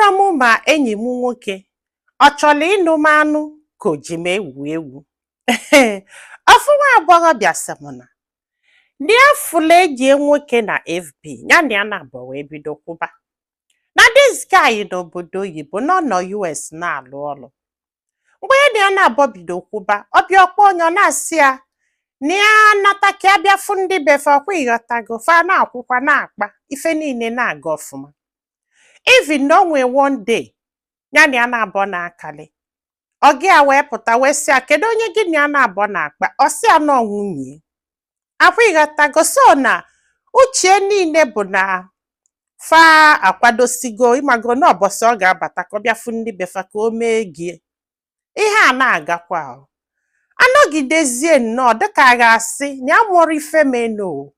Ama m ma enyi m nwoke ọ chọrọ ịnụ m anụ ka o ji m ewu ewu. Ofu nwa agbọghọbịa sị m na ya fụlụ ejie nwoke na FB ya na ya na-abụ wee bido kwụba. Na this guy n'obodo oyibo nọ US na-alụ ọrụ. Mgbe ya na ya na-abụ bido kwụba, ọbịa ọkpọ onye ọ na-asị ya na ya nata ka ya bịa fụ ndị befe ọkwa ịghọtago fa na-akwụkwa na-akpa ife niile na-aga ọfụma. Even no nwe one day ya na ya na-abụ na-akali. Ọ gị a wee pụta wee sị ya kedu onye gị na ya na-abụ na-akpa? Ọ sị ya nọ nwunye. Akwa ịghọtago so na uche niile bụ na fa akwadosigo ịmago na ọbọsị ọ ga-abata ka ọ bịa fụ ndị befa ka o mee gị. Ihe a na-agakwa ahụ. Anọgidezie nnọọ dịka a ga-asị na ya mụrụ ife meno.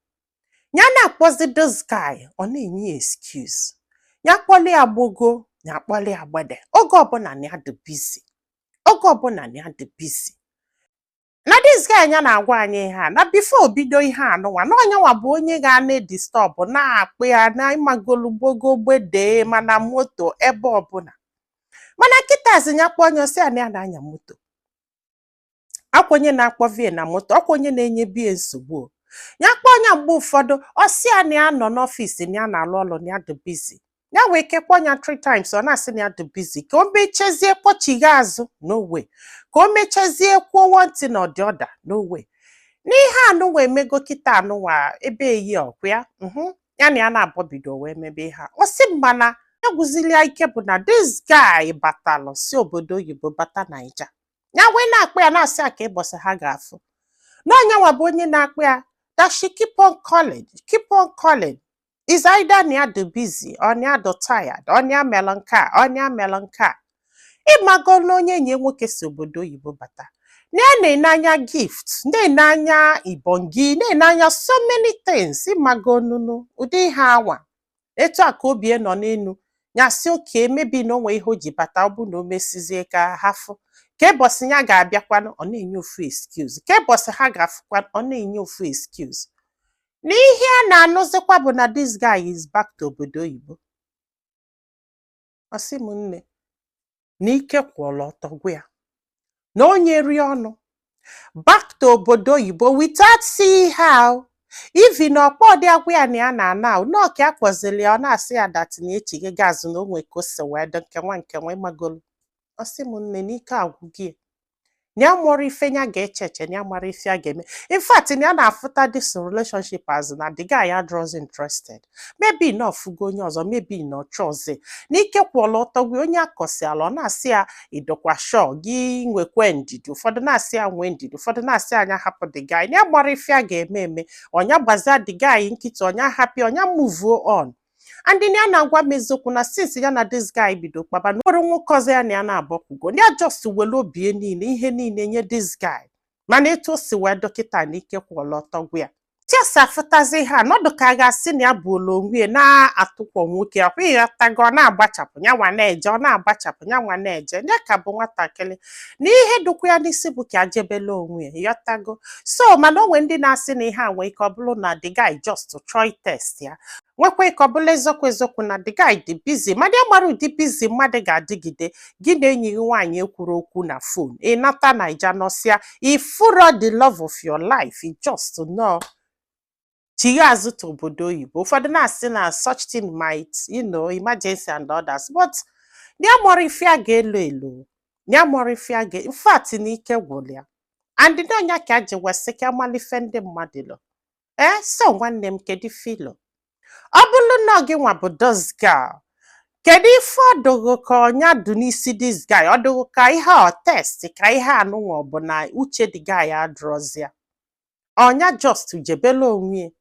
Ya na-akpọzi this guy ọ na-enye excuse. Ya kpọli agbogo, ya kpọli agbade. Oge ọbụla na ya dị busy. Oge ọbụla na ya dị busy. Na this guy ya na-agwa anyị ihe a na before bido ihe anụnwa na onyenwa bụ onye ga na-edistọb na-akpụ ya na ịmagolu gbogo gbede mana moto ebe ọbụla. Mana kịta zi ya kpọ onye osi ya na ya na-anya moto. Akwa onye na-akpọ vie na moto, ọkwa onye na-enye bie nsogbu. Ya kpọ onye mgbe ụfọdụ ọ sị ya na ya nọ n'ọfịs na ya na-alụ ọrụ na ya dị busy. Ya wee kekwa onye 3 times ọ na-asị na ya dị busy ka o mechezie kpọchigha azụ no way. Ka o mechezie kwuo one thing or the other no way. N'ihe anụnwa emego kịta anụnwa ebe eyi ọkwa ya ya na ya na-abụ bido wee mebe ihe a. Ọ sị mana ya gwụzili ya ike bụ na this guy batalụ si obodo oyibo bata Naija. Ya wee na-akpụ ya na-asị ya ka ịbọsị ha ga-afụ. Na onyenwa bụ onye na-akpụ ya that she keep on calling. Is either na ya dị busy or na ya dị tired or na ya melụ nke a or na ya melụ nke a. Ịmago na onye nye nwoke si obodo oyibo bata. Na ya na-ene anya gift, na-ene anya ibongi, na-ene anya so many things. Ịmago nunu ụdị ihe awa. Etu a ka obi nọ n'enu. Ya sị oke maybe na onwe ihe o ji bata ọ bụ na o mesizie ka hafụ. Ka ụbọchị ya ga-abịakwanụ ọ na-enye ofu excuse. Ka ụbọchị ha ga-afụkwanụ ọ na-enye ofu excuse. N'ihe a na-anụzikwa bụ na this guy is back to obodo oyibo. Ọ sị m nne na ike kwụrụ ọtọ gwa ya na onye rie ọnụ back to obodo oyibo without seeing how even ọkpọ dị agwa ya na ya na-ana nọ ka ya kpọzili ya ọ na-asị ya dat na echighi gazụ na onwe ka o si wee dị nke nwa magolu. Ọ sị m nne n'ike agwụ gị na ya mụrụ ife ya ga-echeche na ya mara ife ya ga-eme. In fact na ya na-afụta this relationship as na the guy ya draws interested. Maybe na ọfụgo onye ọzọ, maybe na ọchọzi. N'ike kwụrụ ọtọ gị onye akọsi ala ọ na-asị ya ịdọkwa shọ gị nwekwe ndidi. Ụfọdụ na-asị ya nwee ndidi, ụfọdụ na-asị anya hapụ the guy. Na ya gbara ife ya ga-eme eme, ọnya gbazia the guy nkịtị, ọnya happy, ọnya move on. And ya na-agwa m eziokwu na since ya na this guy bido kpaba na nwere nwoke ọzọ ya na ya na-abọkwugo ya just were obie niile ihe niile nye this guy. Mana etu o si wee dọkịta na ike kwụrụ ọtọ gwa ya. Tiasa fụtazi ha nọdụ ka a ga-asị na ya bụ onwe na-atụkwọ nwoke akwa ịghọtago ọ na-agbachapụ ya nwa na-eje, ọ na-agbachapụ ya nwa na-eje. Ya ka bụ nwatakịrị na ihe dụkwa ya n'isi bụ ka ajebela onwe ya ịghọtago. So mana onwe ndị na-asị na ihe a nwee ike ọ bụrụ na the guy just try test ya. Nwekwa ike ọ bụla eziokwu na the guy dị busy. Mana ya mara ụdị busy mmadụ ga-adịgide gị na enyi gị nwaanyị ekwuru okwu na phone. Ị nata Naija nọsịa ifuro the love of your life. You just know chigha azụ to obodo oyibo. Ụfọdụ na-asị na such thing might, emergency and others. But ya mụrụ ife ya ga-elo elo. Ya mụrụ ife ya ga in fact na ike gwụrụ ya. And ndị ọnya ka ji wesị ka amalife ndị mmadụ lọ. So nwanne m kedu filo? Ọ bụrụ na gị nwa bụ this girl, kedu ife ọ dụgo ka ọnya dị n'isi this guy? Ọ dụgo ka ihe ọ test ka ihe anụnwa bụ na uche the guy adrọzia. Ọnya just jebela onwe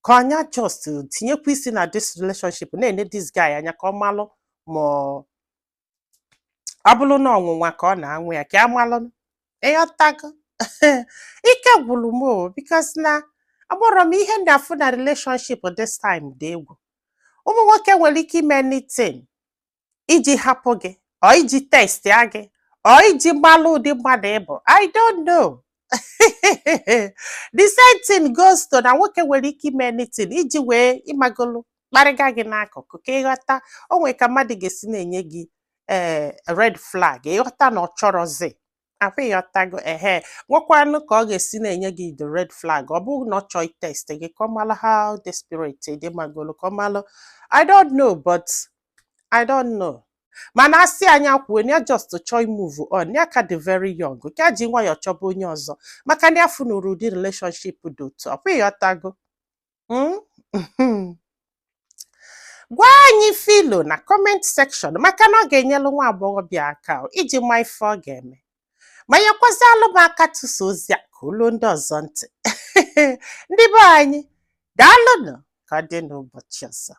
ka ọnya just tinyekwa isi na this relationship na-ene this guy anya ka ọ malụ ma ọ bụrụ na ọnwụnwa ka ọ na-anwụ ya ka ya malụ. Ịghọtago ike gwụrụ m because na agbọrọ m ihe ndị afụ na relationship this time dị egwu. Ụmụ nwoke nwere ike ime anything iji hapụ gị ọ iji test ya gị ọ iji gbalụ ụdị mmadụ ịbụ. I don't know. The same thing goes to na nwoke nwere ike ime anything iji wee ịmagolu kparịga gị n'akụkụ ka ịghọta o nwere ka mmadụ ga-esi na-enye gị red flag ịghọta na ọ chọrọzi akwa ịghọtago nwekwanụ ka ọ ga-esi na-enye gị the red flag ọ bụghị na ọ chọọ test gị ka ọ malụ how desperate dị magolo ka ọ malụ I don't know but I don't know mana asị anya kwuo na ya just chọọ imove on ya ka dị very young ka ji nwayọọ chọba onye ọzọ maka na afụ nụrụ ụdị relationship dị otu ọkwa ịghọtago gwa anyị filo na comment section maka na ọ ga-enyelu nwa agbọghọbịa aka iji ma ife ọ ga-eme ma nyekwazịalụ m aka tụsa ozi a ka olu ndị ọzọ ntị ndị be anyị daalụnụ ka ọ dị n'ụbọchị ọzọ